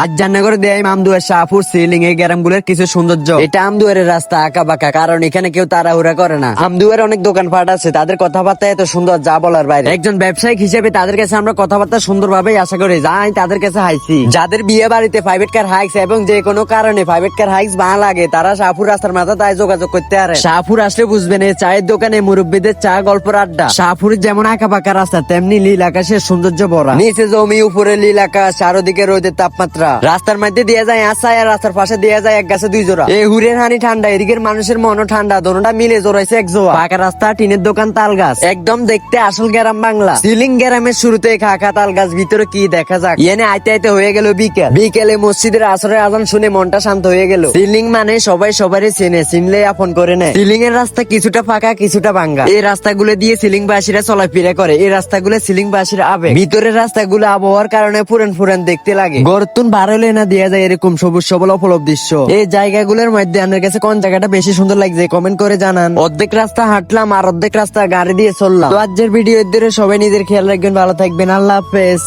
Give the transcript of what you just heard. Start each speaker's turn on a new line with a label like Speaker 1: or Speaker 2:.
Speaker 1: আজ জান্না করে দেয় আমদুয়ার শাহপুর সিলিং এই গ্রামগুলোর কিছু সৌন্দর্য। এটা আমদুয়ারের রাস্তা আঁকা বাঁকা, কারণ এখানে কেউ তাড়াহুড়া করে না। আমদুয়ারে অনেক দোকানপাট আছে, তাদের কথাবার্তা এত সুন্দর যা বলার বাইরে। একজন ব্যবসায়িক হিসেবে তাদের কাছে আমরা কথাবার্তা সুন্দরভাবেই আশা করি, যাই তাদের কাছে হাইছি। যাদের বিয়ে বাড়িতে প্রাইভেট কার হাইক্স এবং যে কোনো কারণে প্রাইভেট কার হাইক্স ভালো লাগে, তারা শাহপুর রাস্তার মাথা তাই যোগাযোগ করতে পারে। শাহপুর আসলে বুঝবেন এই চায়ের দোকানে মুরব্বীদের চা গল্পের আড্ডা। শাহপুরের যেমন আঁকা বাঁকা রাস্তা, তেমনি নীল আকাশের সৌন্দর্য ভরা। নিচে জমি, উপরে নীল আকাশ, চারদিকে রোদের তাপমাত্রা। রাস্তার মধ্যে দিয়ে যায় আশায়, আর রাস্তার পাশে দিয়ে যায় এক গাছে দুই জোড়া। এই হুরের হানি ঠান্ডা, এদিকের মানুষের মনও ঠান্ডা, দোনোটা মিলে জোড়াইছে এক জোয়া। পাকা রাস্তা, টিনের দোকান, তাল গাছ, একদম দেখতে আসল গ্রাম বাংলা। সিলিং গ্রামের শুরুতে খাকা তাল গাছ, ভিতরে কি দেখা যাক। এনে আইতে আইতে হয়ে গেল বিকেল। বিকেলে মসজিদের আসরের আজান শুনে মনটা শান্ত হয়ে গেল। সিলিং মানে সবাই সবারই চেনে, চিনলে আপন করে নেয়। সিলিং এর রাস্তা কিছুটা ফাঁকা, কিছুটা ভাঙ্গা। এই রাস্তাগুলো দিয়ে সিলিং বাসীরা চলাফেরা করে। এই রাস্তাগুলো সিলিং বাসীর আবেগ। ভিতরের রাস্তাগুলো আবহাওয়ার কারণে পুরান পুরান দেখতে লাগে। গর্তুন বারোলে না দিয়া যায় এরকম সবুজ সবল অপলব দৃশ্য। এই জায়গাগুলোর মধ্যে আপনার কাছে কোন জায়গাটা বেশি সুন্দর লাগছে কমেন্ট করে জানান। অর্ধেক রাস্তা হাঁটলাম আর অর্ধেক রাস্তা গাড়ি দিয়ে চললাম। তো আজকের ভিডিও এর সবাই নিজের খেয়াল রাখবেন, ভালো থাকবেন, আল্লাহ হাফেজ।